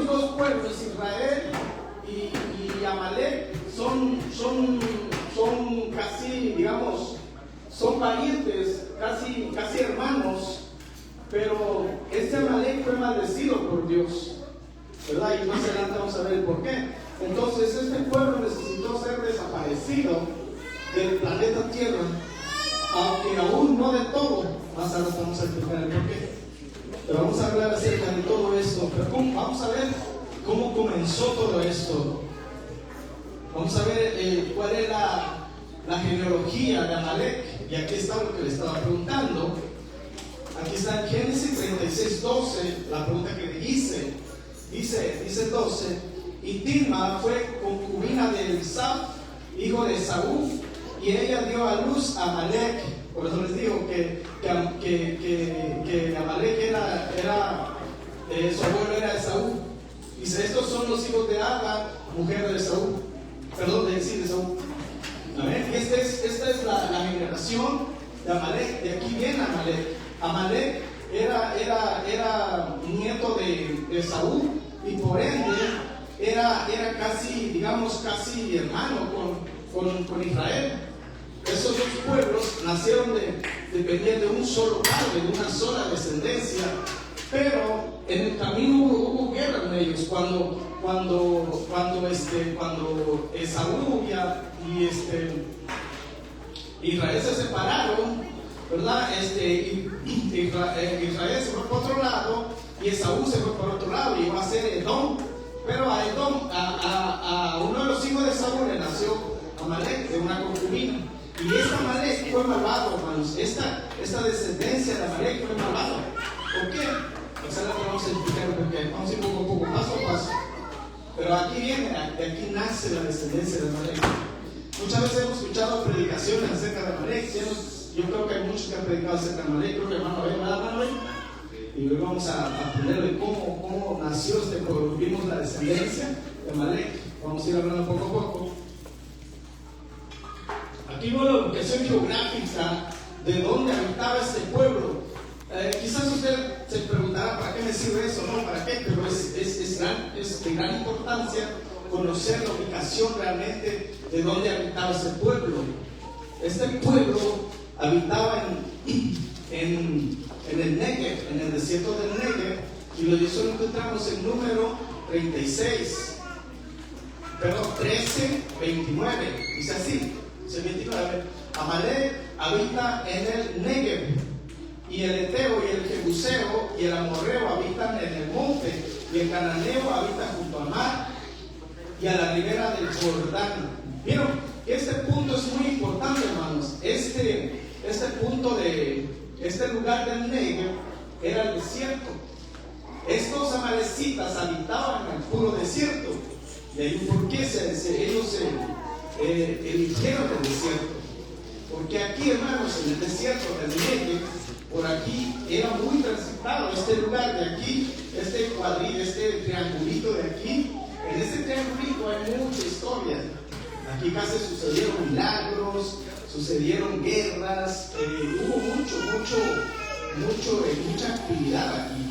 dos pueblos, Israel y Amalek, son casi, digamos, son parientes, casi hermanos, pero este Amalek fue maldecido por Dios, ¿verdad? Y más adelante vamos a ver el por qué. Entonces este pueblo necesitó ser desaparecido del planeta Tierra, aunque aún no de todo. Más adelante vamos a explicar el por qué. Pero vamos a hablar acerca de todo esto. Pero vamos a ver cómo comenzó todo esto. Vamos a ver cuál es la genealogía de Amalek. Y aquí está lo que le estaba preguntando. Aquí está en Génesis 36:12, la pregunta que le hice. Dice 12: y Tilma fue concubina de Elzaph, hijo de Esaú, y ella dio a luz a Amalek. Por eso les digo que Amalek era su abuelo era Esaú. Dice: estos son los hijos de Ada, mujer de Esaú. Perdón, de Esaú. ¿Ven? Esta es la generación de Amalek. De aquí viene Amalek. Amalek era nieto de Esaú, y por ende era casi, digamos, casi hermano con Israel. Esos dos pueblos dependían de un solo padre, de una sola descendencia, pero en el camino hubo guerra con ellos. Cuando Esaú y Israel se separaron, ¿verdad? Israel se fue por otro lado y Esaú se fue por otro lado y iba a ser Edom. Pero a Edom, a uno de los hijos de Esaú le nació Amalek, de una concubina. Y esta Amalek fue malvado, hermanos. Esta descendencia de Amalek fue malvado. ¿Por qué? Pues ahora vamos a explicar porque vamos a ir poco a poco, paso a paso. Pero aquí viene, de aquí nace la descendencia de Amalek. Muchas veces hemos escuchado predicaciones acerca de Amalek. Yo creo que hay muchos que han predicado acerca de Amalek. Creo que hermano Ben, y hoy vamos a aprender de cómo nació este pueblo. Vimos la descendencia de Amalek. Vamos a ir hablando poco a poco. Aquí vemos la ubicación geográfica de dónde habitaba este pueblo. Quizás usted se preguntará: ¿para qué me sirve eso? No, ¿para qué? Pero es de gran importancia conocer la ubicación realmente de dónde habitaba ese pueblo. Este pueblo habitaba en el Negev, en el desierto del Negev, y eso lo encontramos en número 36, perdón, 13:29. Dice así: dice 29, Amalek habita en el Negev, y el Eteo y el Jebuseo y el Amorreo habitan en el monte, y el Cananeo habita junto al mar y a la ribera del Jordán. Vieron, este punto es muy importante, hermanos. Este punto de este lugar del Negev era el desierto. Estos amalecitas habitaban en el puro desierto. Y ahí, ¿por qué ellos eligieron el desierto? Porque aquí, hermanos, en el desierto del Negev, por aquí era muy transitado este lugar de aquí, este cuadril, este triangulito de aquí. En este triangulito hay mucha historia. Aquí casi sucedieron milagros, sucedieron guerras, hubo mucha actividad aquí.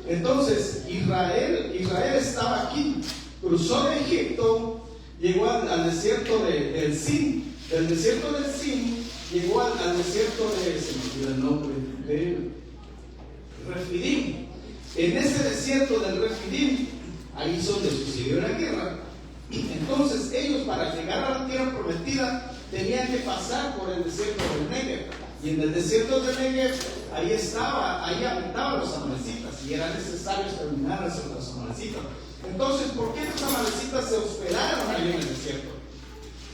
Entonces Israel estaba aquí, cruzó de Egipto, llegó al desierto del Sin. Del desierto del Sin llegó al desierto de Refidim. En ese desierto del Refidim, ahí es donde sucedió la guerra. Entonces ellos, para llegar a la tierra prometida, tenían que pasar por el desierto del Negev. Y en el desierto del Negev, ahí habitaban los amalecitas, y era necesario exterminar a los amalecitas. Entonces, ¿por qué los amalecitas se hospedaron ahí en el desierto?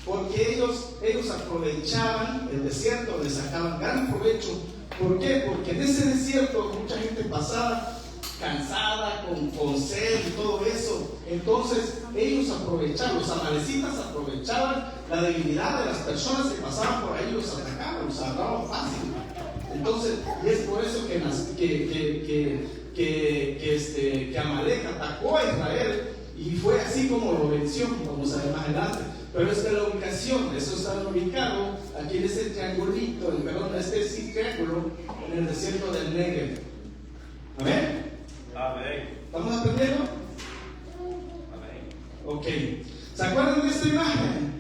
Porque ellos aprovechaban el desierto, le sacaban gran provecho. ¿Por qué? Porque en ese desierto mucha gente pasaba cansada, con sed y todo eso. Entonces ellos aprovechaban, los amalecitas aprovechaban la debilidad de las personas que pasaban por ahí, los atacaban, los agarraban fácil. Entonces, y es por eso que Amalek atacó a Israel, y fue así como lo venció. Vamos a ver más adelante. Pero esta es la ubicación, eso está ubicado aquí en este triangulito, perdón, este triángulo en el desierto del Negev. ¿Amén? Amén. ¿Estamos aprendiendo? Ok. ¿Se acuerdan de esta imagen?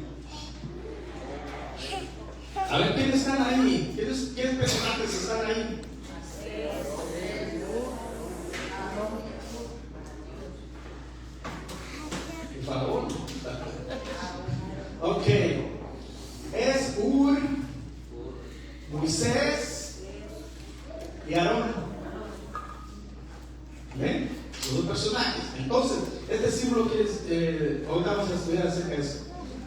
A ver, ¿quiénes están ahí? ¿Quiénes personajes están ahí? El faraón. Ok. Es Ur, Moisés y Aarón. ¿Ven? Los dos personajes. Entonces, este símbolo que ahorita vamos a estudiar acerca de eso.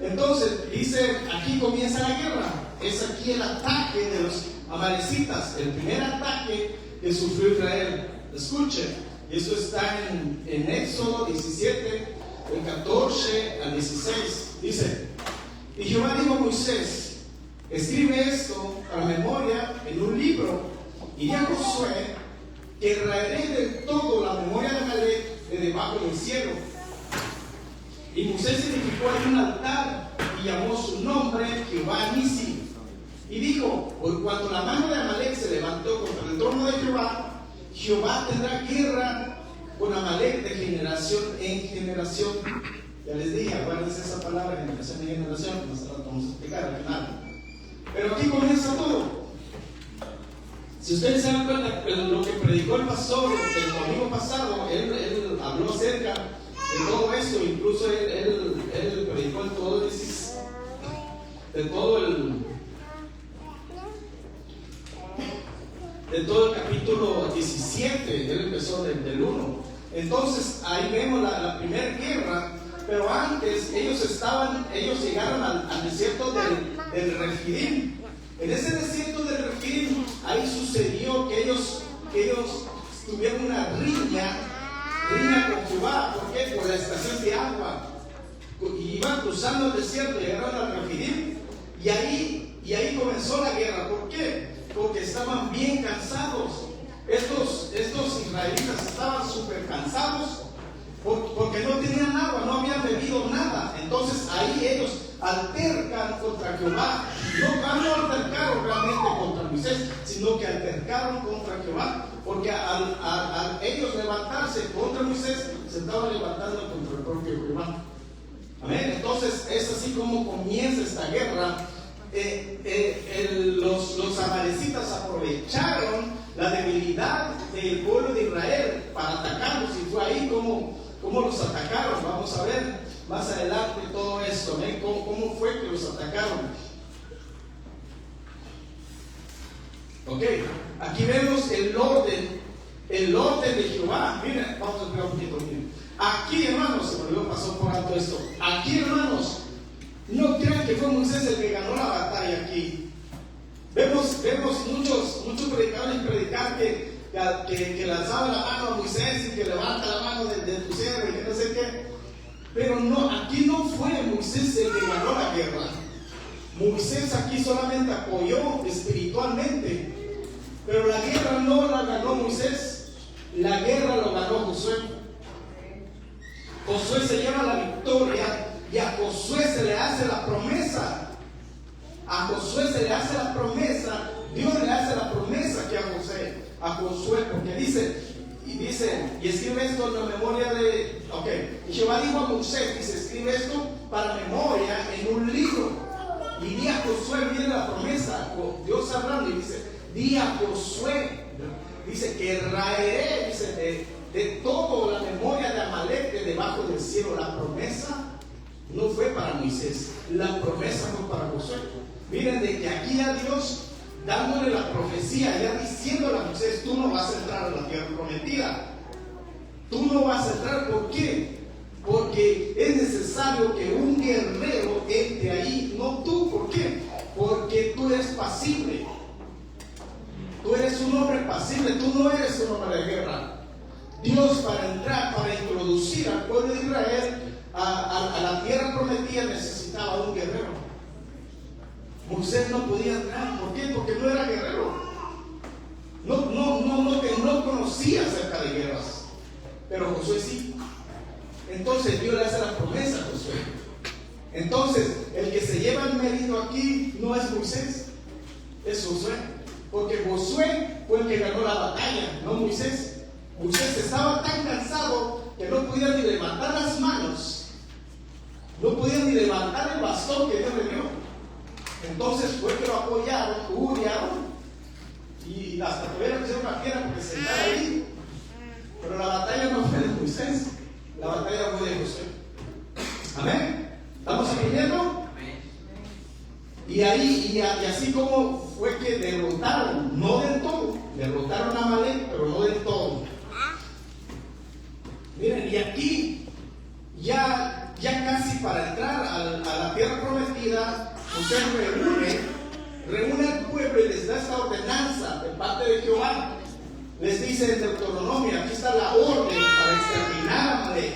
Entonces, dice, aquí comienza la guerra. Es aquí el ataque de los amalecitas, el primer ataque que sufrió Israel. Escuchen, eso está en Éxodo 17, del 14 al 16. Dice, y Jehová dijo a Moisés, escribe esto para memoria en un libro, y a Josué que raeré del todo la memoria de Amalec de debajo del cielo. Y Moisés edificó ahí un altar y llamó su nombre Jehová Nisi. Y dijo, por cuanto la mano de Amalec se levantó contra el trono de Jehová, Jehová tendrá guerra con Amalec de generación en generación. Ya les dije, acuérdense esa palabra, generación en generación, que más tarde vamos a explicar al final. Pero aquí comienza todo. Si ustedes se dan cuenta, lo que predicó el pastor el domingo pasado, él habló acerca de todo esto, incluso él predicó de todo el capítulo 17, él empezó del 1. Entonces ahí vemos la primera guerra, pero antes ellos llegaron al desierto del Refidim. En ese desierto del Refidim, ahí sucedió que ellos tuvieron una riña con Jehová. ¿Por qué? Por la estación de agua. Y iban cruzando el desierto, llegaron al Refidim, y ahí comenzó la guerra. ¿Por qué? Porque estaban bien cansados. Estos israelitas estaban súper cansados porque no tenían agua, no habían bebido nada. Entonces ahí ellos altercan contra Jehová. No altercaron realmente contra Moisés, sino que altercaron contra Jehová, porque al ellos levantarse contra Moisés, se estaban levantando contra el propio Jehová. Amén. Entonces es así como comienza esta guerra. Los amalecitas aprovecharon la debilidad del pueblo de Israel para atacarlos, y fue ahí como los atacaron. Vamos a ver más adelante todo esto, ¿eh? ¿Cómo fue que los atacaron? Ok, aquí vemos el orden de Jehová. Miren, vamos a esperar un poquito. Miren. Aquí, hermanos, se me olvidó, pasó por alto esto. Aquí, hermanos, no crean que fue Moisés el que ganó la batalla aquí. Vemos muchos predicadores predicar que lanzaba la mano a Moisés y que levanta la mano de tu siervo y que no sé qué. Pero no, aquí no fue Moisés el que ganó la guerra. Moisés aquí solamente apoyó espiritualmente. Pero la guerra no la ganó Moisés, la guerra lo ganó Josué. Josué se lleva la victoria y a Josué se le hace la promesa. A Josué se le hace la promesa, Dios le hace la promesa que a Josué, porque dice, y escribe esto en la memoria de, ok, y Jehová dijo a Moisés, dice, escribe esto para memoria en un libro, y di a Josué, viene la promesa, Dios hablando, y dice, di a Josué, dice que raeré, dice, de todo la memoria de Amalec de debajo del cielo. La promesa no fue para Moisés, la promesa fue para Josué. Miren, de que aquí a Dios dándole la profecía, ya diciéndole a Moisés, tú no vas a entrar a la tierra prometida. Tú no vas a entrar. ¿Por qué? Porque es necesario que un guerrero entre ahí, no tú. ¿Por qué? Porque tú eres pasible. Tú eres un hombre pasible, tú no eres un hombre de guerra. Dios, para entrar, para introducir al pueblo de Israel a la tierra prometida, necesitaba un guerrero. Moisés no podía entrar. ¿Por qué? Porque no era guerrero. No conocía acerca de guerras. Pero Josué sí. Entonces Dios le hace la promesa a Josué. Entonces el que se lleva el mérito aquí no es Moisés, es Josué. Porque Josué fue el que ganó la batalla, no Moisés. Moisés estaba tan cansado podía ni levantar las manos, no podía ni levantar el bastón que Dios le dio. Entonces fue que lo apoyaron, y hasta tuvieron que hacer una piedra porque se sentara ahí. Pero la batalla no fue de Moisés, la batalla fue de Josué. Amén. ¿Estamos entendiendo? Y así como fue que derrotaron, no del todo, derrotaron a Amalek, pero no del todo. Miren, y aquí ya casi para entrar a la tierra prometida, José reúne al pueblo y les da esta ordenanza de parte de Jehová. Les dice en Deuteronomio, aquí está la orden para exterminar a Amalek.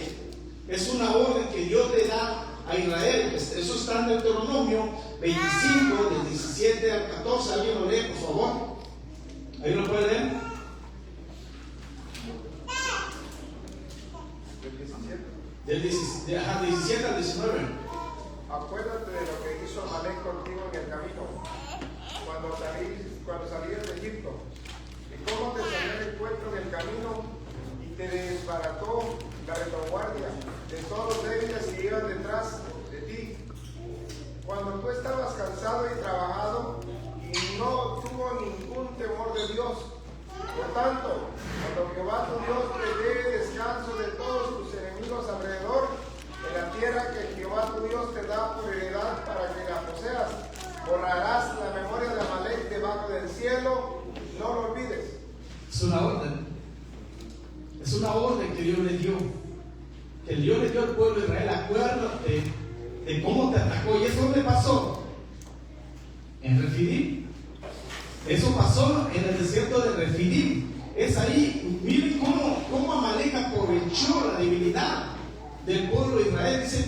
Es una orden que Dios le da a Israel. Eso está en Deuteronomio 25, del 17 al 14. ¿Alguien lo lee, por favor? ¿Ahí lo puede leer? Del 17 al 19. Acuérdate de lo que hizo Amalek contigo en el camino, cuando salías de Egipto, y cómo te salió el encuentro en el camino y te desbarató la retaguardia de todos los débiles que iban detrás de ti. Cuando tú estabas cansado y trabajado y no tuvo ningún temor de Dios. Por tanto, cuando Jehová tu Dios te dé descanso de todos tus enemigos alrededor, en la tierra que Jehová tu Dios te da por heredad para que la poseas, borrarás la memoria de Amalek debajo del cielo, no lo olvides. Es una orden. Es una orden que Dios le dio. Que Dios le dio al pueblo de Israel. Acuérdate de cómo te atacó. ¿Y eso dónde pasó? En Refidim. Eso pasó en el desierto de Refidim. Es ahí. Miren cómo Amalek aprovechó la debilidad del pueblo de Israel. Dice,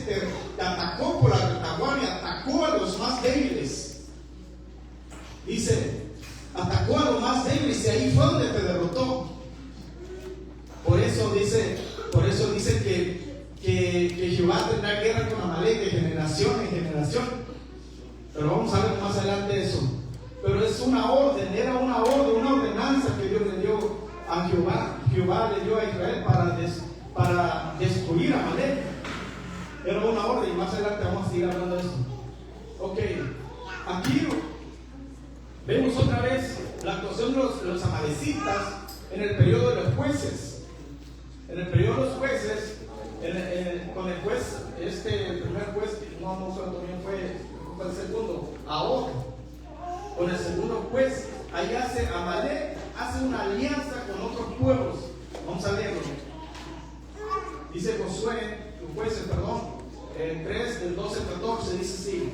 te atacó por la retaguardia, atacó a los más débiles. Dice, atacó a los más débiles y ahí fue donde te derrotó. Por eso dice que Jehová tendrá guerra con Amalek de generación en generación. Pero vamos a ver más adelante eso. Pero es una orden, era una orden, una ordenanza que Dios le dio a Jehová. Jehová le dio a Israel para destruir a Amalek. Era una orden y más adelante vamos a seguir hablando de eso. Ok, aquí vemos otra vez la actuación de los amalecitas en el periodo de los jueces. En el periodo de los jueces, con el juez, el primer juez, no sé también fue el segundo, Ahor. Con el segundo juez, ahí Amalek hace una alianza con otros pueblos. Vamos a leerlo. Dice Josué, jueces, 3 del 12 al 14, dice así: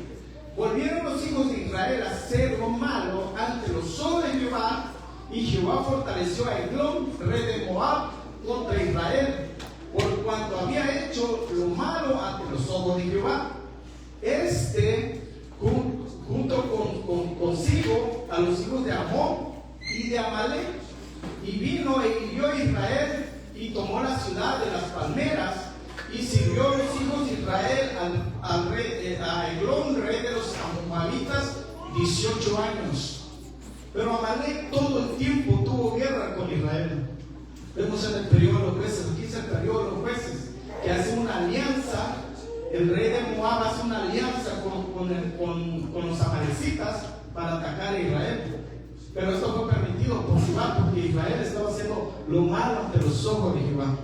volvieron los hijos de Israel a hacer lo malo ante los ojos de Jehová, y Jehová fortaleció a Eglón, rey de Moab, contra Israel, por cuanto había hecho lo malo ante los ojos de Jehová. Junto consigo a los hijos de Amón y de Amalek, y vino e hirió a Israel y tomó la ciudad de las palmeras, y sirvió a los hijos de Israel a Eglón, rey de los amonitas, 18 años. Pero Amalek todo el tiempo tuvo guerra con Israel. Vemos en el periodo de los jueces, aquí es el periodo de los jueces, que hace una alianza. El rey de Moab hace una alianza con los amalecitas para atacar a Israel. Pero esto fue permitido por Jehová, porque Israel estaba haciendo lo malo ante los ojos de Jehová.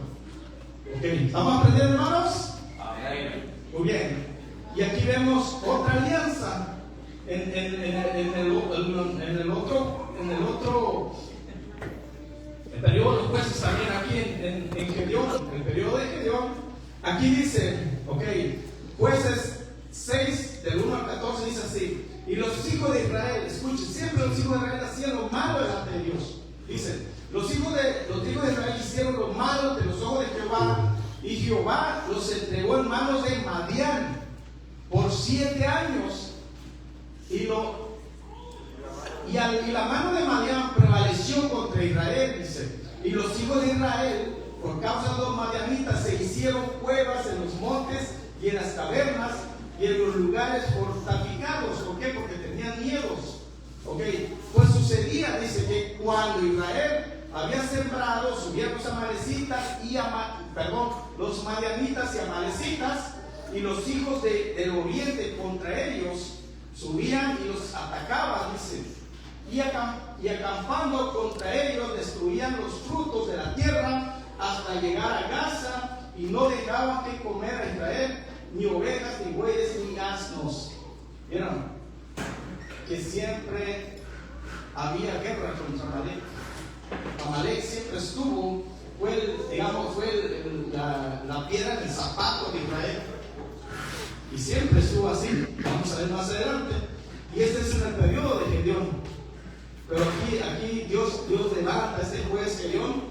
Okay. ¿Estamos aprendiendo, hermanos? Amén. Muy bien. Y aquí vemos otra alianza en el otro periodo de los jueces, también aquí en Gedeón, el periodo de Gedeón. Aquí dice, jueces 6 del 1 al 14 dice así: y los hijos de Israel, escuchen, siempre los hijos de Israel hacían lo malo delante de Dios. Dice, los hijos de Israel hicieron lo malo ante los ojos de Jehová, y Jehová los entregó en manos de Madián por 7 años, y la mano de Madián prevaleció contra Israel, dice. Y los hijos de Israel, por causa de los madianitas, se hicieron cuevas en los montes y en las cavernas y en los lugares fortificados. ¿Por qué? Porque tenían miedos. Pues sucedía, dice, que cuando Israel había sembrado, subían los amalecitas y los madianitas y amalecitas, y los hijos del oriente contra ellos subían y los atacaban, dice, y acampando contra ellos destruían los frutos de la tierra hasta llegar a Gaza, y no dejaban que comer a Israel ni ovejas, ni bueyes, ni asnos. ¿Vieron? Que siempre había guerra contra Amalek. Amalek siempre estuvo, fue la piedra del zapato de Israel. Y siempre estuvo así. Vamos a ver más adelante. Y este es en el periodo de Gedeón. Pero aquí Dios levanta a este juez Gedeón,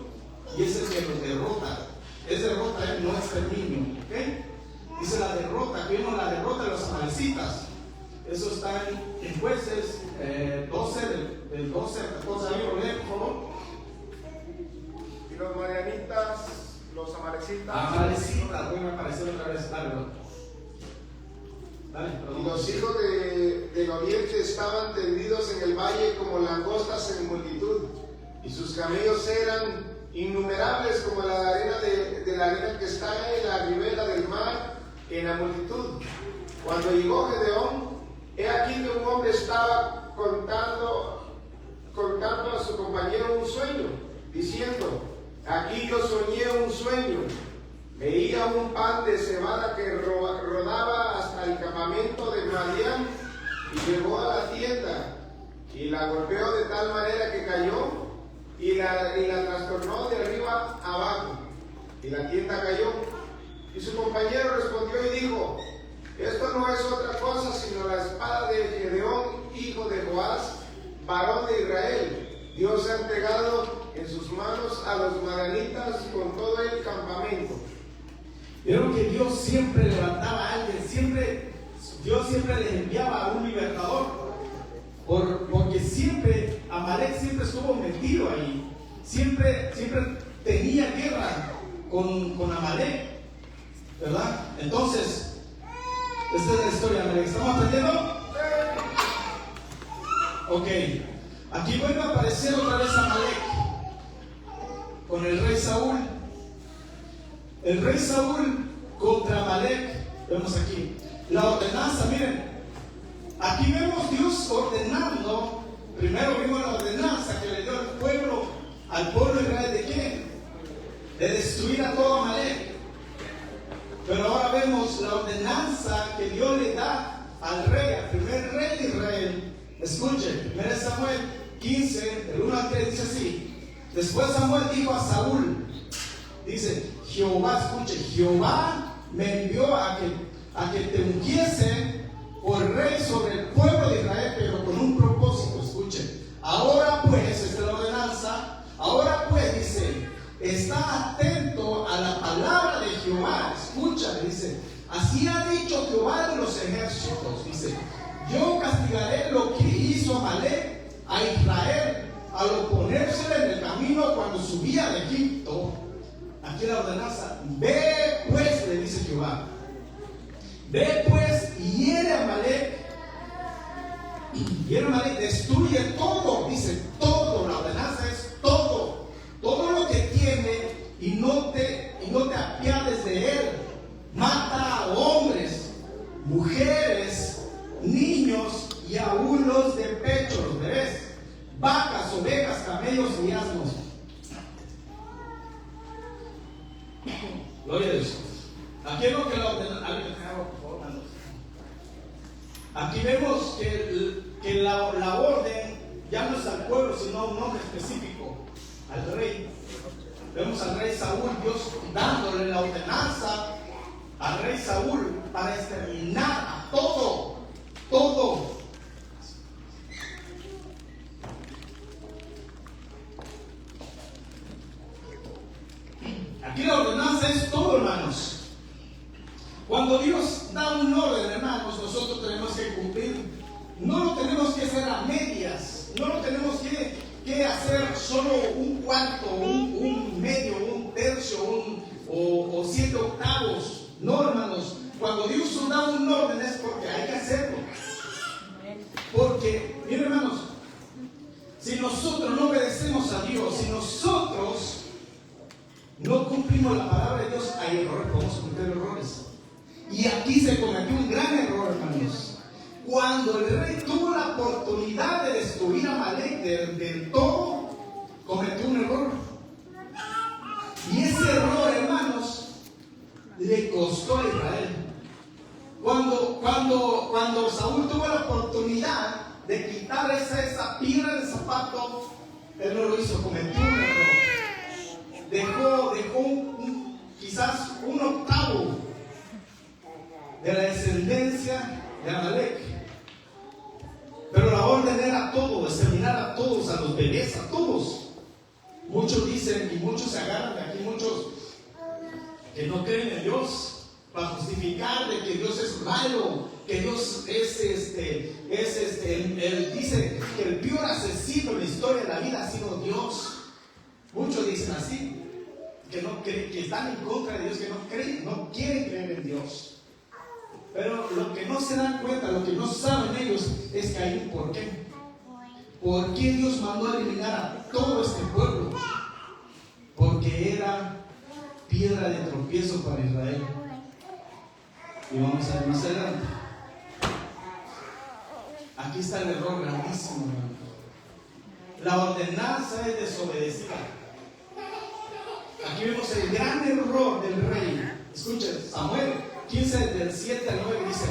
y es el que los derrota. Es derrota, no es exterminio. ¿Okay? Dice la derrota, que vimos la derrota de los amalecitas. Eso está en Jueces 12, del 12 al 14. ¿Alguien lo lee, por favor? Y los madianitas, los amalecitas. Amalecitas, voy a aparecer otra vez. Dale, y los hijos del oriente estaban tendidos en el valle como langostas en multitud, y sus camellos eran innumerables como la arena de la arena que está en la ribera del mar en la multitud. Cuando llegó Gedeón, he aquí que un hombre estaba contando a su compañero un sueño, diciendo: aquí yo soñé un sueño. Veía un pan de cebada que rodaba hasta el campamento de Madián, y llegó a la tienda y la golpeó de tal manera que cayó y la trastornó de arriba abajo, y la tienda cayó. Y su compañero respondió y dijo: esto no es otra cosa sino la espada de Gedeón, hijo de Joás, varón de Israel. Dios ha entregado en sus manos a los madianitas con todo el campamento. Vieron que Dios siempre levantaba a alguien, Dios siempre les enviaba a un libertador, porque siempre Amalek siempre estuvo metido ahí, siempre tenía guerra con Amalek, ¿verdad? Entonces, esta es la historia de Amalek. ¿Estamos aprendiendo? Ok, aquí vuelve a aparecer otra vez Amalek con el rey Saúl. El rey Saúl contra Amalek. Vemos aquí la ordenanza. Miren, aquí vemos Dios ordenando. Primero vimos la ordenanza que le dio al pueblo de Israel. ¿De qué? De destruir a todo Amalek. Pero ahora vemos la ordenanza que Dios le da al rey, al primer rey de Israel. Escuchen, 1 Samuel 15, del 1 al 3 dice así: después Samuel dijo a Saúl, dice, Jehová me envió a que te ungiese por rey sobre el pueblo de Israel, pero con un propósito. Escuchen, ahora pues, esta es la ordenanza, ahora pues, dice, está atento a la palabra de Jehová. Escucha, dice, así ha dicho Jehová de los ejércitos, dice, yo castigaré lo que hizo Amalek a Israel al oponérsele en el camino cuando subía de Egipto. Aquí la ordenanza: ve pues, le dice Jehová, ve pues y hiere a Amalek, destruye todo, dice, todo. La ordenanza es todo lo que tiene, y no te apiades de él. Mata a hombres, mujeres, niños y aún los de pecho, los bebés, vacas, ovejas, camellos y asnos. Gloria a Dios. Aquí es lo que la ordenanza. Aquí vemos que la orden ya no es al pueblo, sino a un hombre específico, al rey. Vemos al rey Saúl, Dios dándole la ordenanza al rey Saúl para exterminar a todo. Aquí la ordenanza es todo, hermanos. Cuando Dios da un orden, hermanos, nosotros tenemos que cumplir. No lo tenemos que hacer a medias. No lo tenemos que hacer solo un cuarto, un medio, un tercio, o 7 octavos. No, hermanos. Cuando Dios da un orden es porque hay que hacerlo. Porque, miren, hermanos, si nosotros no obedecemos a Dios, si nosotros cumplimos la palabra de Dios, hay errores, podemos cometer errores. Y aquí se cometió un gran error, hermanos. Cuando el rey tuvo la oportunidad de destruir a Amalek del todo, cometió un error. Y ese error, hermanos, le costó a Israel. Cuando Saúl tuvo la oportunidad de quitar esa piedra del zapato, él no lo hizo, cometió un error. Dejó quizás un octavo de la descendencia de Amalek. Pero la orden era todo, exterminar a todos, a los bebés, a todos. Muchos dicen, y muchos se agarran de aquí, muchos que no creen en Dios, para justificar de que Dios es malo, que Dios él dice que el peor asesino en la historia de la vida ha sido Dios. Muchos dicen así, que están en contra de Dios, que no quieren creer en Dios. Pero lo que no se dan cuenta, lo que no saben ellos, es que hay un porqué. ¿Por qué Dios mandó a eliminar a todo este pueblo? Porque era piedra de tropiezo para Israel. Y vamos a ver más adelante. Aquí está el error grandísimo, hermano. La ordenanza es desobedecida. Aquí vemos el gran error del rey. Escuchen, Samuel 15 del 7 al 9 dice: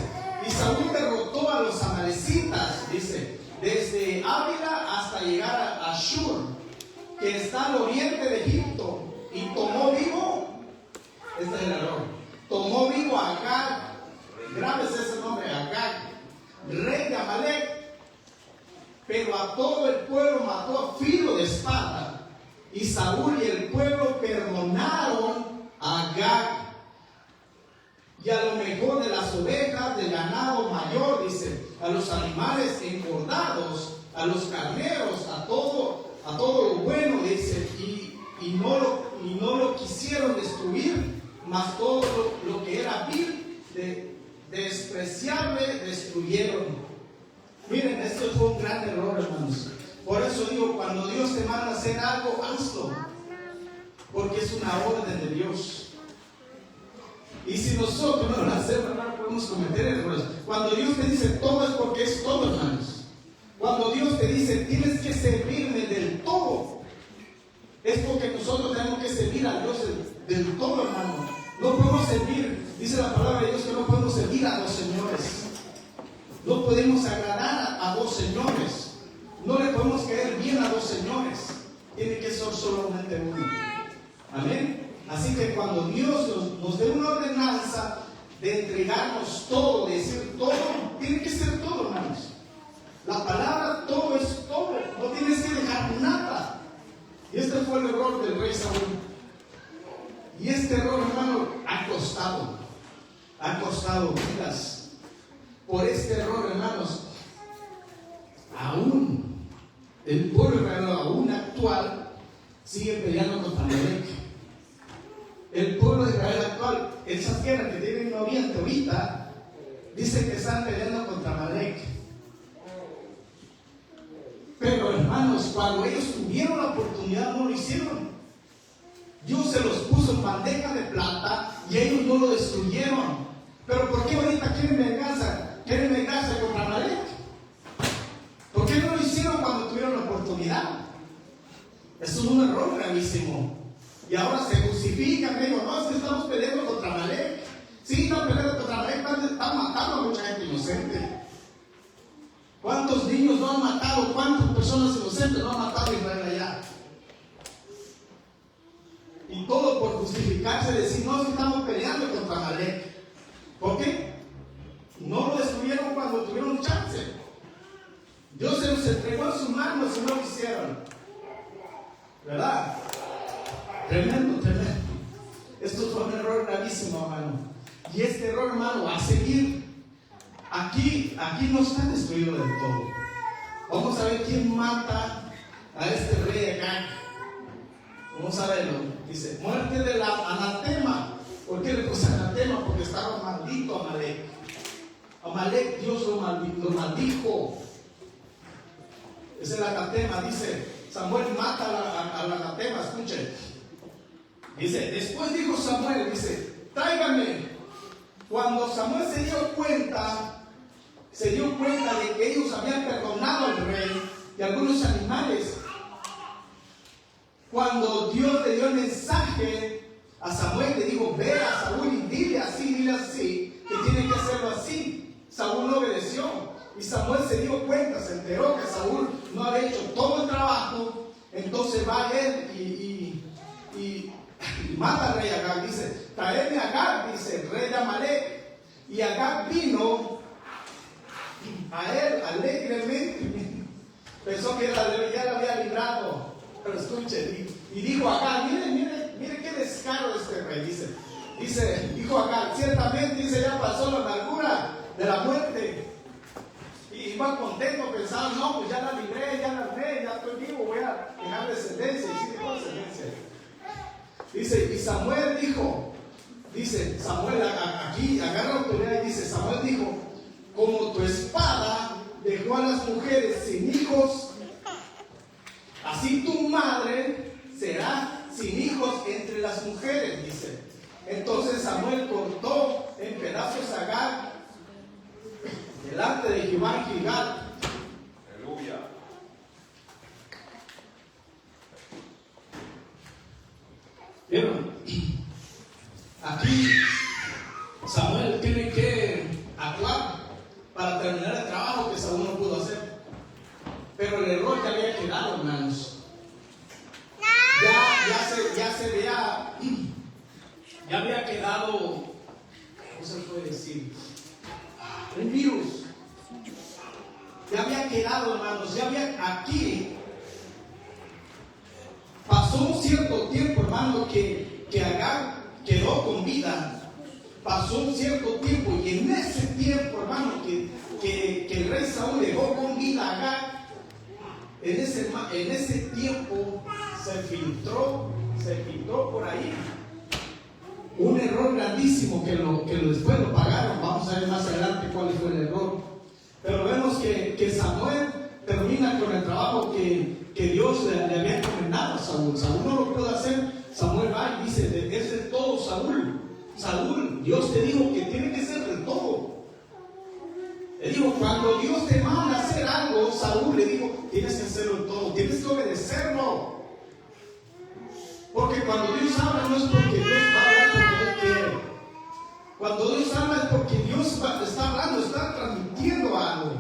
y Saúl derrotó a los amalecitas, dice, desde Ávila hasta llegar a Ashur, que está al oriente de Egipto, y tomó vivo, este es el error, tomó vivo a Agag, grábese ese nombre, Agag, rey de Amalek, pero a todo el pueblo mató a filo de espada, y Saúl y el pueblo perdonaron a Agag, y a lo mejor de las ovejas, del ganado mayor, dice, a los animales engordados, a los carneros, a todo lo bueno, dice, y no lo quisieron destruir, mas todo lo que era vil, despreciable, destruyeron. Miren, esto fue un gran error, hermanos. Por eso digo, cuando Dios te manda a hacer algo, hazlo, porque es una orden de Dios. Y si nosotros no lo hacemos, hermano, podemos cometer errores. Cuando Dios te dice todo, es porque es todo, hermanos. Cuando Dios te dice tienes que servirme del todo, es porque nosotros tenemos que servir a Dios del todo, hermano. No podemos servir, dice la palabra de Dios, que no podemos servir a dos señores. No podemos agradar a dos señores. No le podemos caer bien a dos señores. Tiene que ser solamente uno. Amén. Así que cuando Dios nos dé una ordenanza de entregarnos todo, de decir todo, tiene que ser todo, hermanos. La palabra todo es todo, no tienes que dejar nada. Y este fue el error del rey Saúl. Y este error, hermano, ha costado vidas. Por este error, hermanos, aún el pueblo israelino, aún actual, sigue peleando contra Amalek. El pueblo de Israel actual, esas tierras que tienen en Oriente ahorita, dicen que están peleando contra Amalek. Pero hermanos, cuando ellos tuvieron la oportunidad, no lo hicieron. Dios se los puso en bandeja de plata y ellos no lo destruyeron. Pero ¿por qué ahorita quieren venganza? ¿Quieren venganza contra Amalek? ¿Por qué no lo hicieron cuando tuvieron la oportunidad? Eso es un error gravísimo. Y ahora se justifican, digo, no, es que estamos peleando contra Amalek. Sí, están peleando contra Amalek, están matando a mucha gente inocente. ¿Cuántos niños no han matado? ¿Cuántas personas inocentes no han matado a Israel allá? Y todo por justificarse, decir, no, es que estamos peleando contra Amalek. ¿Por qué? No lo destruyeron cuando tuvieron chance. Dios se los entregó en sus manos y no lo hicieron. ¿Verdad? Tremendo. Esto fue un error gravísimo, hermano. Y este error, hermano, va a seguir. Aquí no está destruido del todo. Vamos a ver quién mata a este rey acá. Vamos a verlo. Dice, muerte del anatema. ¿Por qué le puse anatema? Porque estaba maldito Amalek. Amalek, Dios lo maldijo. Es el anatema. Dice, Samuel mata al anatema. Escuchen. Dice, después dijo Samuel, dice, tráigame. Cuando Samuel se dio cuenta de que ellos habían perdonado al rey y algunos animales, cuando Dios le dio el mensaje a Samuel, le dijo, ve a Saúl y dile así, que tiene que hacerlo así. Saúl no obedeció y Samuel se dio cuenta, se enteró que Saúl no había hecho todo el trabajo. Entonces va él y mata al rey Agag. Dice, traedme a Agag, dice el rey de Amalek. Y Agag vino a él alegremente. Pensó que ya la había librado. Pero escuche, y dijo Agag, mire qué descaro de este rey. Dijo Agag, ciertamente, dice, ya pasó la amargura de la muerte. Y iba contento, pensaba, no, pues ya la libré, ya estoy vivo, voy a dejar descendencia. Y sí dejó descendencia. Dice, y Samuel dijo, Samuel aquí agarra la autoridad y dice, Samuel dijo, como tu espada dejó a las mujeres sin hijos, así tu madre será sin hijos entre las mujeres, dice. Entonces Samuel cortó en pedazos a Agag delante de Jehová en Gilgal. Aleluya. ¿Vieron? Aquí Samuel tiene que actuar para terminar el trabajo que Saúl no pudo hacer. Pero el error ya había quedado, hermanos. Ya había quedado, ¿cómo se puede decir? El virus. Ya había quedado, hermanos. Aquí pasó un cierto tiempo, hermano, que Agag quedó con vida. Pasó un cierto tiempo y en ese tiempo, hermano, que el rey Saúl dejó con vida a Agag, en ese tiempo se filtró por ahí un error grandísimo que después lo pagaron. Vamos a ver más adelante cuál fue el error. Pero vemos que Samuel termina con el trabajo que Dios le había encomendado a Saúl. Saúl no lo pudo hacer. Samuel va y dice, es de todo Saúl. Saúl, Dios te dijo que tiene que ser de todo. Le digo, cuando Dios te manda a hacer algo, Saúl le dijo, tienes que hacerlo de todo, tienes que obedecerlo. Porque cuando Dios habla no es porque Dios va a hablar porque Él quiere. Cuando Dios habla es porque Dios está hablando, está transmitiendo algo.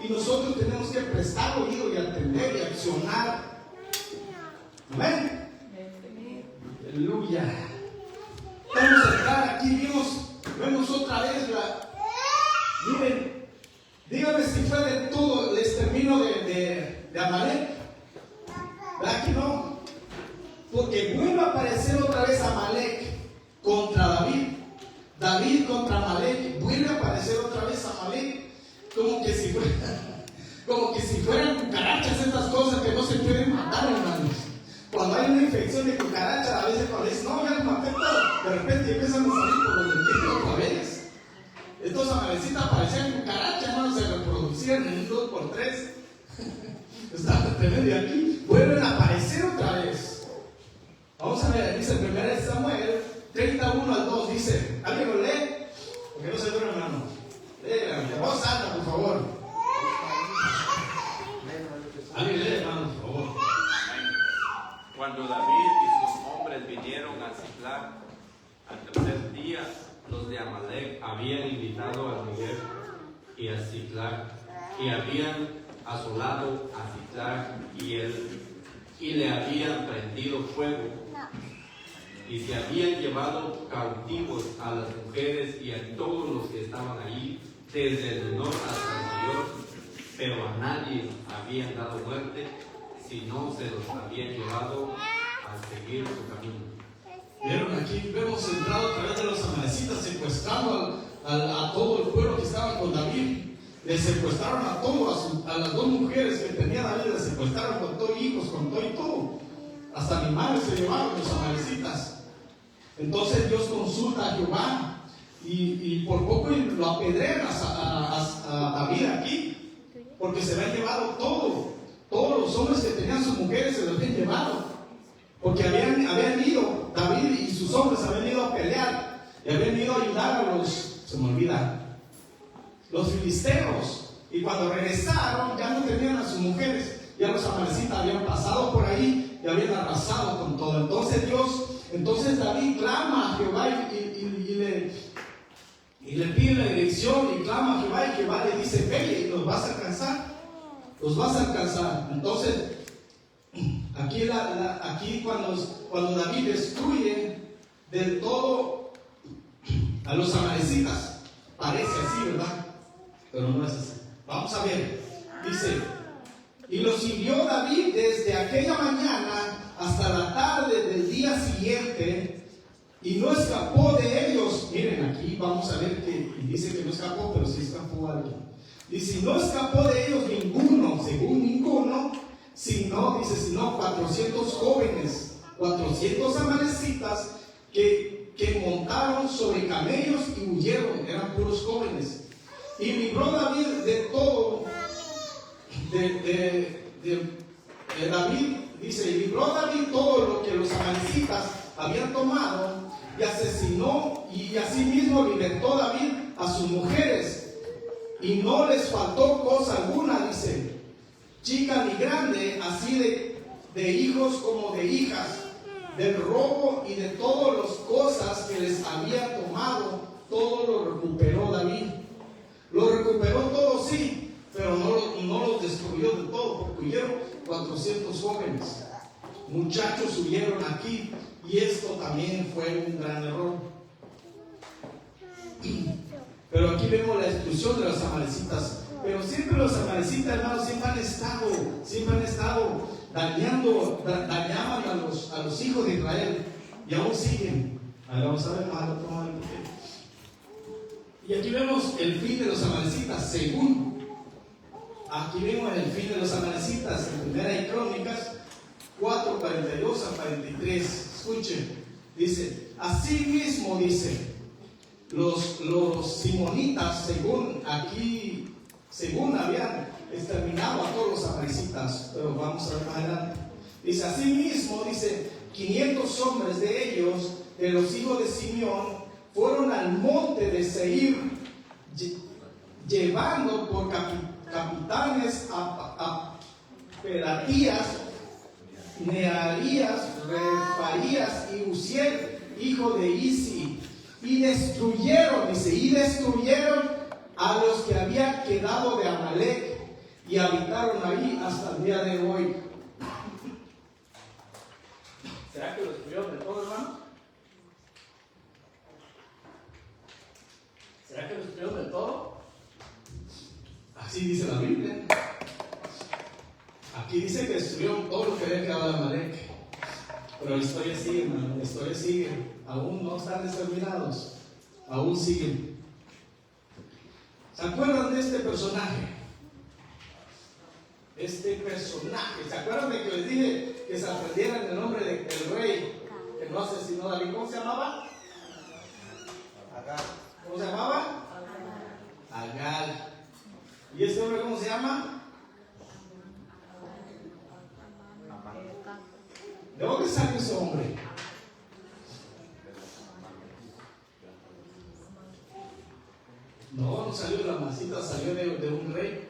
Y nosotros tenemos que prestar oído y atender y accionar. Amén. Aleluya. Vamos a entrar aquí, vemos otra vez miren, díganme si fue de todo el exterminio de Amalek. ¿Verdad que no? Porque vuelve a aparecer otra vez Amalek contra David. David contra Amalek. Vuelve a aparecer otra vez Amalek. Como que si fueran cucarachas, estas cosas que no se pueden matar, hermanos. Cuando hay una infección de cucaracha, a veces parece, no, ya lo maté todo. De repente empiezan a salir por los dentillos otra vez. Estos amalecitas parecían cucarachas, hermanos, se reproducían en un 2x3. Está tremendo. Y aquí vuelven a aparecer otra vez. Vamos a ver, dice 1 Samuel 31-2, dice, ¿alguien lo lee? Porque no se duerme, hermano. Lee, voz alta, por favor. Alguien lee, hermano, por favor. Cuando David y sus hombres vinieron a Ziklag, al tercer día, los de Amalek habían invitado a Negev y a Ziklag, y habían asolado a Ziklag y le habían prendido fuego, y se habían llevado cautivos a las mujeres y a todos los que estaban allí, desde el menor hasta el mayor, pero a nadie habían dado muerte, sino se los habían llevado a seguir su camino. Vieron, aquí vemos entrado a través de los amalecitas, secuestrando a todo el pueblo que estaba con David. Le secuestraron a todos, a las dos mujeres que tenía David, le secuestraron con todos hijos, con todo y todo. Hasta animales se llevaron los amalecitas. Entonces Dios consulta a Jehová y por poco lo apedrean a David aquí, porque se habían llevado todo. Todos los hombres que tenían sus mujeres se los habían llevado, porque habían ido. David David y sus hombres habían ido a pelear y habían ido a ayudar a los filisteos. Y cuando regresaron ya no tenían a sus mujeres, ya los amalecitas habían pasado por ahí y habían arrasado con todo. Entonces David clama a Jehová y le pide la dirección y clama a Jehová, y Jehová le dice: ve y los vas a alcanzar. Entonces aquí cuando David destruye del todo a los amalecitas, parece así, ¿verdad? Pero no es así. Vamos a ver, dice: y los siguió David desde aquella mañana hasta la tarde del día siguiente, y no escapó de ellos. Miren, aquí vamos a ver que dice que no escapó, pero sí escapó alguien. Dice: no escapó de ellos ninguno, según ninguno, sino 400 jóvenes, 400 amalecitas que montaron sobre camellos y huyeron, eran puros jóvenes. Y libró David de todo, David, dice, y libró David todo lo que los amalecitas habían tomado, y asesinó, y asimismo libertó David a sus mujeres, y no les faltó cosa alguna, dice, chica ni grande, así de hijos como de hijas, del robo y de todas las cosas que les había tomado, todo lo recuperó David. Lo recuperó todo, sí, pero no los destruyó de todo, porque huyeron 400 jóvenes. Muchachos huyeron aquí, y esto también fue un gran error. Pero aquí vemos la exclusión de los amalecitas. Pero siempre los amalecitas, hermanos, siempre han estado dañaban a los hijos de Israel, y aún siguen. Ahora vamos a ver más. Y aquí vemos el fin de los amalecitas, aquí vemos el fin de los amalecitas en Primera de Crónicas 4:42 a 43. Escuchen, dice: así mismo, dice, los simonitas, según habían exterminado a todos los amalecitas, pero vamos a ver más adelante. Dice: así mismo, dice, 500 hombres de ellos, de los hijos de Simeón, fueron al monte de Seir, llevando por capitanes a Pelatías, Nearías, Refaías y Uziel, hijo de Isi, y destruyeron a los que habían quedado de Amalec, y habitaron ahí hasta el día de hoy. ¿Será que lo destruyeron de todo, hermano? ¿Será que lo destruyeron del todo? Así dice la Biblia. Aquí dice que destruyeron todo lo que había quedado de Amalec. Pero la historia sigue, hermano. La historia sigue. Aún no están exterminados. Aún siguen. ¿Se acuerdan de este personaje? ¿Se acuerdan de que les dije que se aprendieran el nombre del rey que no asesinó a David? ¿Cómo se llamaba? ¿Cómo se llamaba? Agar. ¿Y este hombre cómo se llama? ¿De dónde salió ese hombre? No salió de la masita, salió de un rey,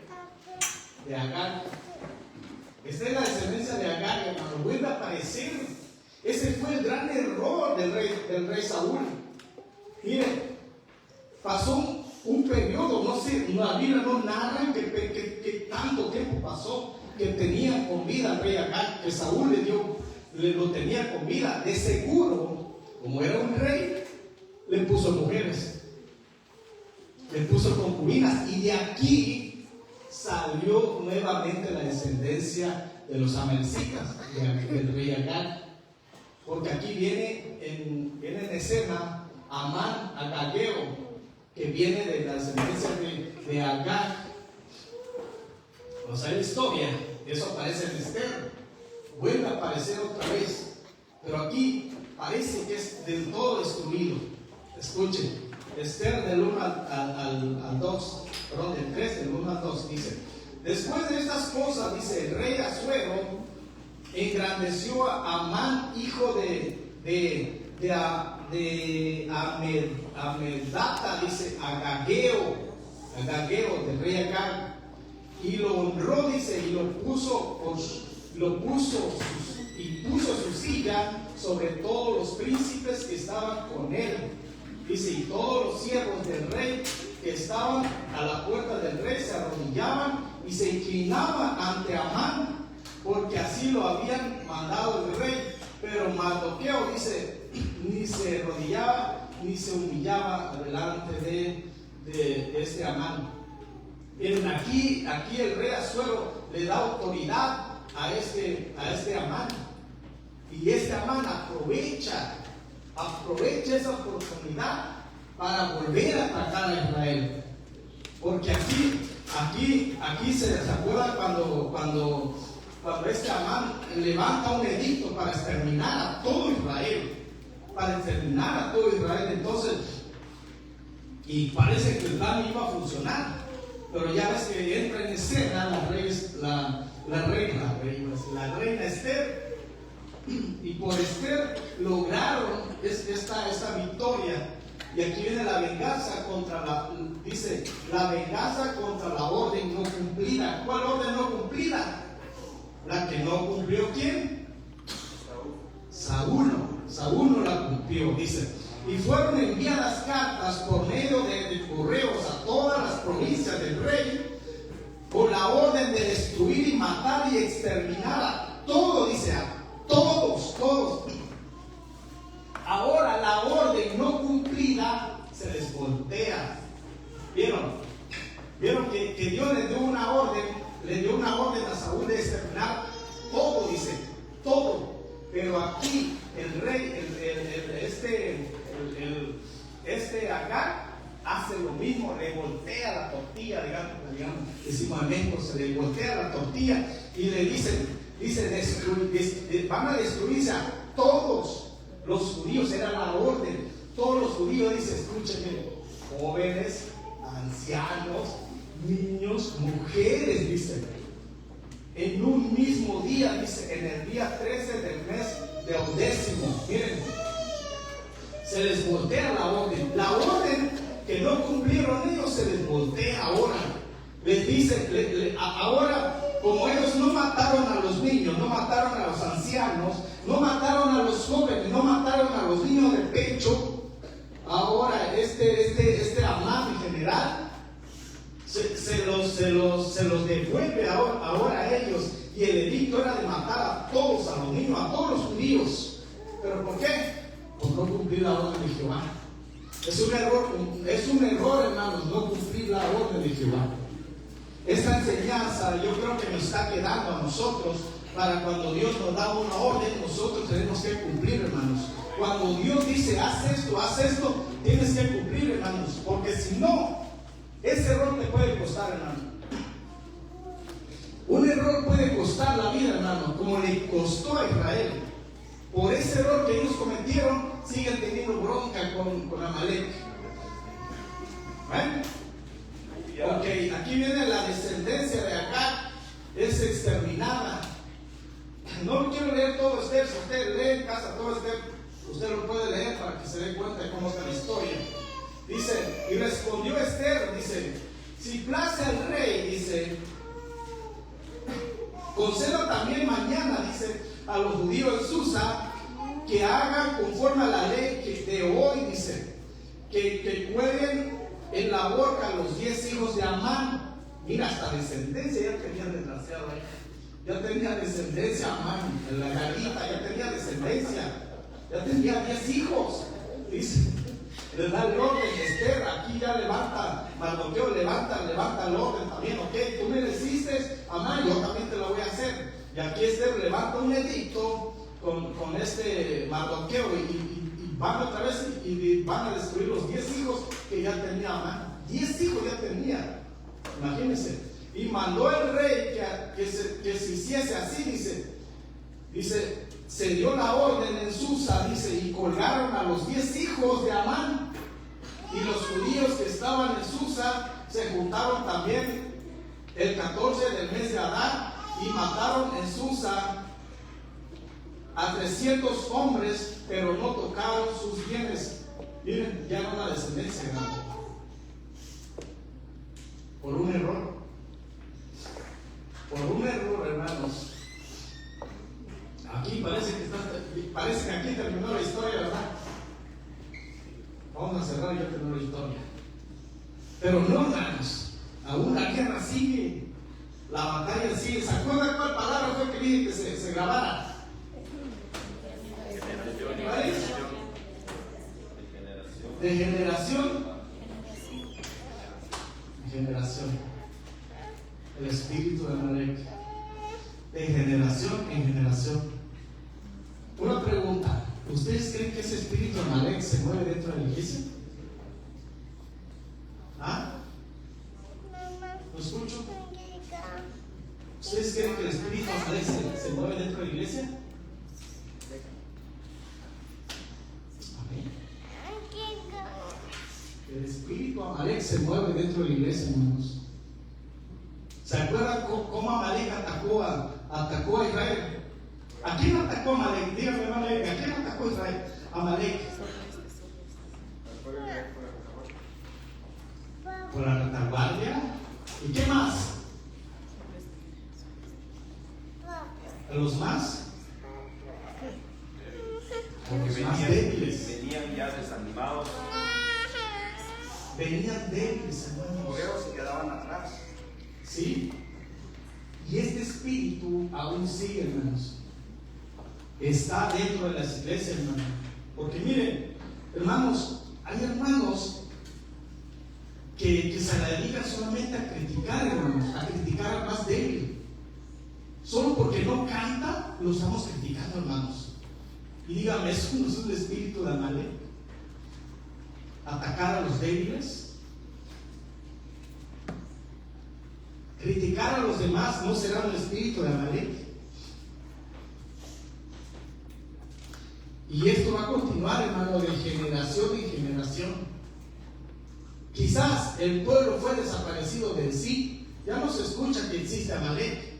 de Agar. Esta es la descendencia de Agar, hermano. Vuelve a aparecer. Ese fue el gran error del rey Saúl. Miren, pasó un periodo, no sé, la Biblia no narra que tanto tiempo pasó que tenía con vida al rey Agar, que Saúl lo tenía con vida. De seguro, como era un rey, le puso mujeres, le puso concubinas, y de aquí salió nuevamente la descendencia de los amalecitas, del rey Agar. Porque aquí viene en escena Amán agageo, que viene de la descendencia de Agar. O sea, la historia, eso aparece en Esther, vuelve a aparecer otra vez, pero aquí parece que es del todo destruido. Escuchen, Esther del 1 al 2, perdón, del 3, del 1 al 2, dice: después de estas cosas, dice, el rey Asuero engrandeció a Amán, hijo de Amedata, dice, Agageo, del rey Agag, y lo honró, dice, y puso su silla sobre todos los príncipes que estaban con él. Dice, y todos los siervos del rey que estaban a la puerta del rey se arrodillaban y se inclinaban ante Amán, porque así lo habían mandado el rey. Pero Mardoqueo, dice, ni se arrodillaba ni se humillaba delante de este Amán. Miren, aquí el rey Asuero le da autoridad a este Amán, y este Amán aprovecha esa oportunidad para volver a atacar a Israel. Porque aquí se acuerdan cuando este Amán levanta un edicto para exterminar a todo Israel. Entonces, y parece que el plan iba a funcionar, pero ya ves que entra en escena la reina Esther, y por Esther lograron esta victoria. Y aquí viene la venganza contra la venganza contra la orden no cumplida. ¿Cuál orden no cumplida? La que no cumplió, ¿quién? Saúl no la cumplió, dice. Y fueron enviadas cartas por medio de correos a todas las provincias del rey, con la orden de destruir y matar y exterminar a todos, dice, a todos. Ahora la orden no cumplida se les voltea. ¿Vieron que Dios le dio una orden a Saúl de exterminar todo, dice, todo? Pero aquí el rey, este Agag hace lo mismo, le voltea la tortilla, decimos en México, se le voltea la tortilla y le dice, van a destruirse a todos los judíos. Era la orden. Todos los judíos, dice, escúchenme, jóvenes, ancianos, niños, mujeres, dice, en un mismo día, dice, en el día 13 del mes de Ondécimo. Miren, se les voltea la orden que no cumplieron ellos, se les voltea ahora. Les dice, ahora, como ellos no mataron a los niños, no mataron a los ancianos, no mataron a los jóvenes, no mataron a los niños de pecho, ahora este Amán en general se los devuelve ahora a ellos. Y el edicto era de matar a todos, a los niños, a todos los judíos. ¿Pero por qué? Por no cumplir la orden de Jehová. Es un error, hermanos, no cumplir la orden de Jehová. Esta enseñanza yo creo que nos está quedando a nosotros, para cuando Dios nos da una orden, nosotros tenemos que cumplir, hermanos. Cuando Dios dice, haz esto, tienes que cumplir, hermanos, porque si no, ese error te puede costar, hermano. Un error puede costar la vida, hermano, como le costó a Israel. Por ese error que ellos cometieron, siguen teniendo bronca con Amalek. Ok, aquí viene la descendencia de Agag, es exterminada. No quiero leer todo Esther, si usted lee en casa todo Esther, usted lo puede leer para que se dé cuenta de cómo está la historia. Dice, y respondió Esther, dice, si place al rey, dice, conceda también mañana, dice, a los judíos de Susa que hagan conforme a la ley de hoy, dice, que cuelguen en la boca a los 10 hijos de Amán. Mira, hasta descendencia ya tenía desgraciado ahí. Ya tenía descendencia Amán, en la garita ya tenía descendencia, ya tenía 10 hijos. Dice, le da el orden, Esther, aquí ya levanta, Mardoqueo levanta el orden también, ok, tú me deciste, Amán, yo también te lo voy a hacer. Y aquí Esther levanta un edicto con este Mardoqueo y van otra vez y van a destruir los 10 hijos que ya tenía Amán. 10 hijos ya tenía, imagínense. Y mandó el rey que se hiciese así, dice, se dio la orden en Susa, dice, y colgaron a los 10 hijos de Amán. Y los judíos que estaban en Susa se juntaron también el 14 del mes de Adar y mataron en Susa a 300 hombres, pero no tocaron sus bienes. Miren, ya no la descendencia, hermano. Por un error. Por un error, hermanos. Aquí parece que aquí terminó la historia, ¿verdad? Vamos a cerrar y ya terminó la historia. Pero no, hermanos. Aún la guerra sigue. La batalla sigue. ¿Se acuerdan cuál palabra fue que dije que se grabara? De generación en generación. El espíritu de Amalek. De generación en generación. Una pregunta. ¿Ustedes creen que ese espíritu de Amalek se mueve dentro de la iglesia? ¿Ah? ¿Lo escucho? ¿Ustedes creen que el espíritu de Amalek se mueve dentro de la iglesia? Amén. El espíritu Amalek se mueve dentro de la iglesia, hermanos. ¿Se acuerdan cómo Amalek atacó a Israel? ¿A quién atacó Amalek? Dígame, hermano, ¿a quién atacó Israel? Amalek. Por la retaguardia. ¿Y qué más? ¿A los más? Porque Más débiles. venían ya desanimados. Venían débiles, hermanos. Obreros se quedaban atrás. Sí. Y este espíritu aún sigue, hermanos. Está dentro de las iglesias, hermanos. Porque miren, hermanos, hay hermanos que se la dedican solamente a criticar, hermanos, a criticar al más débil. Solo porque no canta, lo estamos criticando, hermanos. Y dígame, ¿eso no es un espíritu de Amalek? ¿Atacar a los débiles? ¿Criticar a los demás no será un espíritu de Amalek? Y esto va a continuar, hermano, de generación en generación. Quizás el pueblo fue desaparecido de sí. Ya no se escucha que existe Amalek,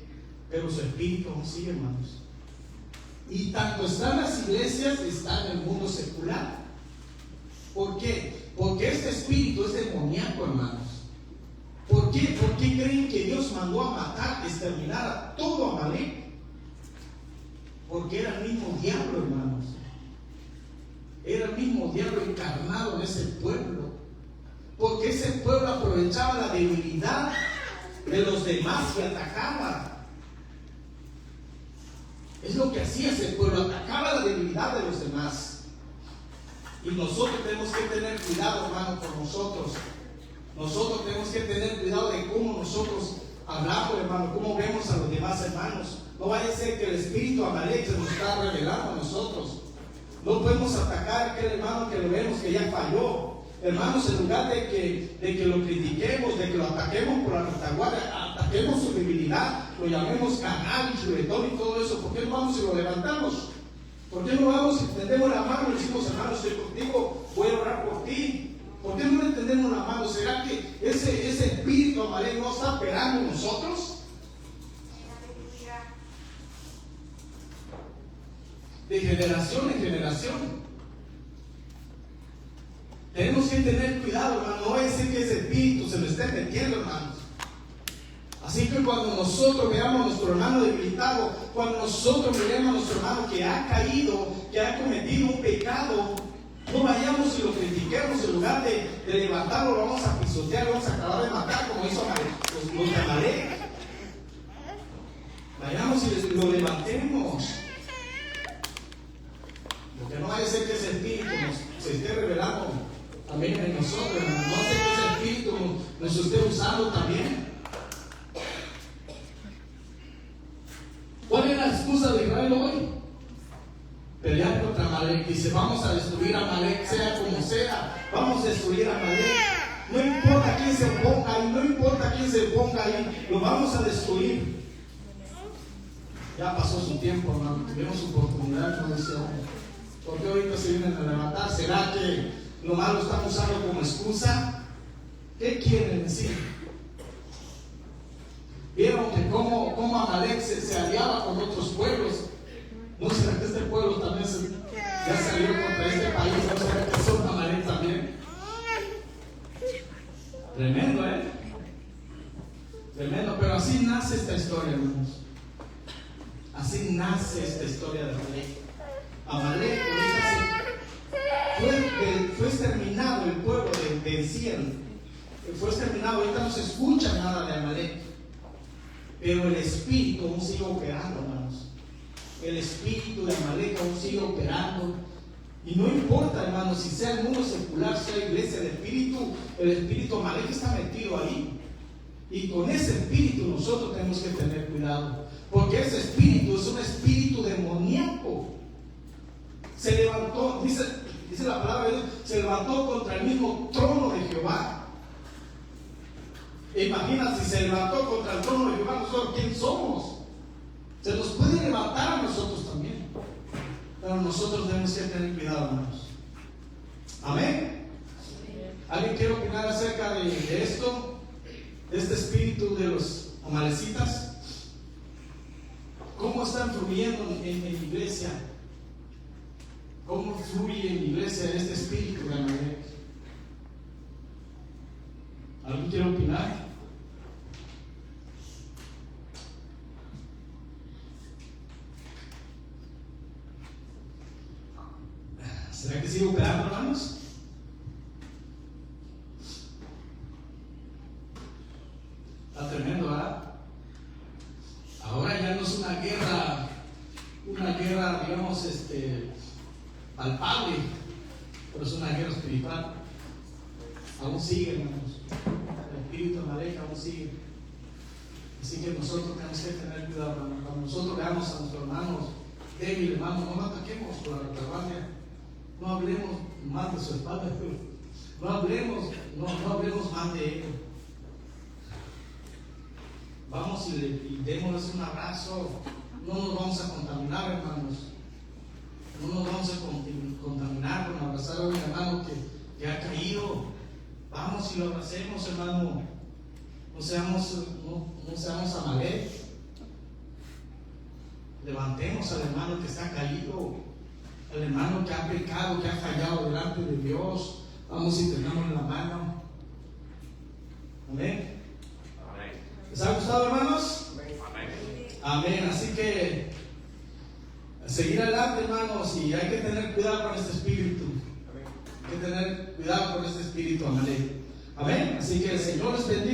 pero su espíritu aún sigue, hermanos. Y tanto está en las iglesias, está en el mundo secular. ¿Por qué? Porque este espíritu es demoníaco, hermanos. ¿Por qué? ¿Por qué creen que Dios mandó a matar, exterminar a todo Amalek? Porque era el mismo diablo, hermanos. Era el mismo diablo encarnado en ese pueblo. Porque ese pueblo aprovechaba la debilidad de los demás que atacaba. Es lo que hacía ese pueblo, atacaba la debilidad de los demás. Y nosotros tenemos que tener cuidado, hermano, con nosotros. Nosotros tenemos que tener cuidado de cómo nosotros hablamos, hermano, cómo vemos a los demás hermanos. No vaya a ser que el espíritu Amalek se nos está revelando a nosotros. No podemos atacar a aquel hermano que lo vemos que ya falló. Hermanos, en lugar de que lo critiquemos, de que lo ataquemos por la retaguardia, ataquemos su debilidad, lo llamemos canal, chuletón y todo eso, ¿por qué no vamos y lo levantamos? ¿Por qué no vamos y tendemos la mano y decimos, hermano, estoy contigo, voy a orar por ti? ¿Por qué no le tendemos la mano? ¿Será que ese espíritu Amalek no está operando en nosotros? De generación en generación. Tenemos que tener cuidado, hermano. No es que ese espíritu se lo esté metiendo, hermanos. Así que cuando nosotros veamos a nuestro hermano debilitado, cuando nosotros miremos a nuestro hermano que ha caído, que ha cometido un pecado, no vayamos y lo critiquemos. En lugar de levantarlo, lo vamos a pisotear, lo vamos a acabar de matar, como hizo los de Amalek. Vayamos y lo levantemos. Porque no vaya a ser que ese espíritu se esté revelando también en nosotros, hermano. No sé que ese espíritu nos esté usando también. ¿Cuál es la excusa de Israel hoy? Pelear contra Amalek. Dice, vamos a destruir a Amalek, sea como sea. Vamos a destruir a Amalek. No importa quién se oponga ahí, no importa quién se oponga ahí, lo vamos a destruir. Ya pasó su tiempo, hermano. Tuvimos oportunidad, como decía uno. ¿Por qué ahorita se vienen a levantar? ¿Será que nomás lo están usando como excusa? ¿Qué quieren decir? Vieron que cómo Amalek se aliaba con otros pueblos. ¿No será que este pueblo también ya salió contra este país? ¿No será que son Amalek también? Tremendo, tremendo, pero así nace esta historia, hermanos. Así nace esta historia de Amalek. Amalek, fue exterminado el pueblo de Encien. Fue exterminado, ahorita no se escucha nada de Amalek. Pero el espíritu aún sigue operando, hermanos. El espíritu de Amalek aún sigue operando. Y no importa, hermanos, si sea el mundo secular, sea iglesia, el espíritu Amalek está metido ahí. Y con ese espíritu nosotros tenemos que tener cuidado. Porque ese espíritu es un espíritu demoníaco. Se levantó, dice la palabra de Dios, se levantó contra el mismo trono de Jehová. Imagina si se levantó contra el trono de Jehová, nosotros ¿quién somos? Se nos puede levantar a nosotros también. Pero nosotros tenemos que tener cuidado, hermanos. Amén. ¿Alguien quiere opinar acerca de esto? De este espíritu de los amalecitas. ¿Cómo están fluyendo en la iglesia? ¿Cómo fluye en la iglesia este espíritu de Amalek? ¿Alguien quiere opinar? ¿Será que sigue operando, hermanos? Está tremendo, ¿verdad? Ahora ya no es una guerra, digamos, palpable, pero es una guerra espiritual. Aún sigue, hermanos. El espíritu de Amalek aún sigue. Así que nosotros tenemos que tener cuidado, hermanos. Cuando nosotros veamos a nuestros hermanos débiles, hermanos, no nos ataquemos por la retaguardia. No hablemos más de su espalda, no hablemos más de ellos. Vamos y démosles un abrazo. No nos vamos a contaminar, hermanos. No nos vamos a contaminar con abrazar a un hermano que ha caído. Vamos y lo abracemos, hermano. No seamos Amalek. Levantemos al hermano que está caído, al hermano que ha pecado, que ha fallado delante de Dios. Vamos y tengámosle la mano. Amén. ¿Les ha gustado, hermanos? Amén. Así que seguir adelante, hermanos, y hay que tener cuidado con este espíritu. Hay que tener cuidado con este espíritu Amalek. Amén. Así que el Señor les bendiga.